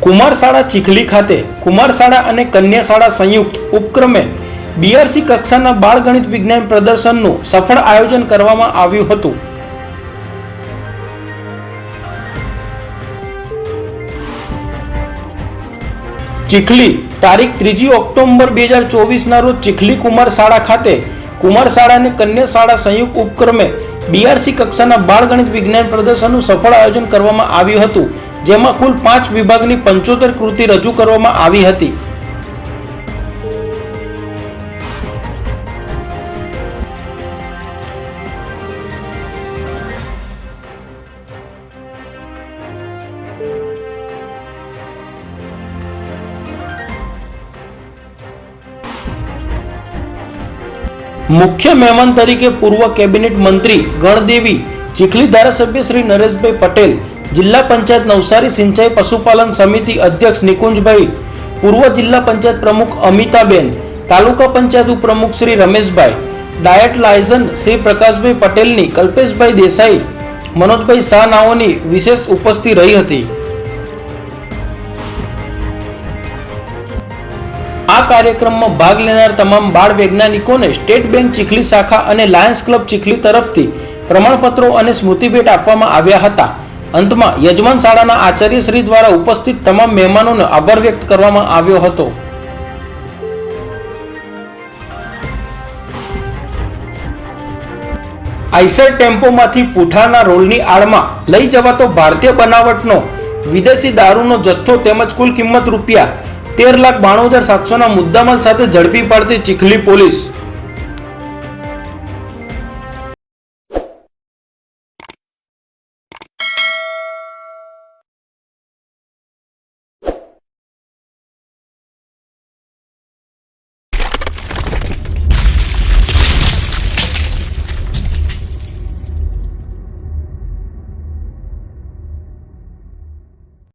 કુમારશાળા ચીખલી ખાતે કુમારશાળા અને કન્યાશાળા સંયુક્ત ઉપક્રમે બીઆરસી કક્ષાના બાળગણિત વિજ્ઞાન પ્રદર્શનનું સફળ આયોજન કરવામાં આવ્યું હતું। ચીખલી તારીખ 3 ઓક્ટોબર 2024 રોજ ચીખલી કુમારશાળા ખાતે કુમારશાળા અને કન્યાશાળા સંયુક્ત ઉપક્રમે બીઆરસી કક્ષાના બાળગણિત વિજ્ઞાન પ્રદર્શનનું સફળ આયોજન કરવામાં આવ્યું હતું, જેમાં કુલ 5 વિભાગની 75 કૃતિ રજૂ કરવામાં આવી હતી। मुख्य मेहमान तरीके पूर्व कैबिनेट मंत्री गणदेवी, चीखली धारासभ्य श्री नरेशभाई पटेल, जिला पंचायत नवसारी सिंचाई पशुपालन समिति अध्यक्ष निकुंजभाई, पूर्व जिला पंचायत प्रमुख अमिताबेन, तालुका पंचायत उपप्रमुख श्री रमेशभाई, डायट लायझन श्री प्रकाशभाई पटेल, कल्पेशभाई देसाई, मनोजभाई शाह नाओनी विशेष उपस्थित रही हती। आ कार्यक्रम में भाग लेनार तमाम बाळ वैज्ञानिकों ने स्टेट बैंक चीखली शाखा और लायन्स क्लब चीखली तरफथी प्रमाणपत्रों और स्मृति भेट आपवामां आव्या हता। अंत में यजमान शाळाना आचार्य श्री द्वारा उपस्थित तमाम मेहमानों ने आभार व्यक्त करवामां आव्यो हतो। आइसर टेम्पो मांथी पूठाना रोलनी आड़मां लई जवातो भारतीय बनावटनो विदेशी दारूनो जत्थो तेमज कुल किंमत ₹13,92,700 मुद्दामाल साथे झड़पी पाडती चीखली पोलीस।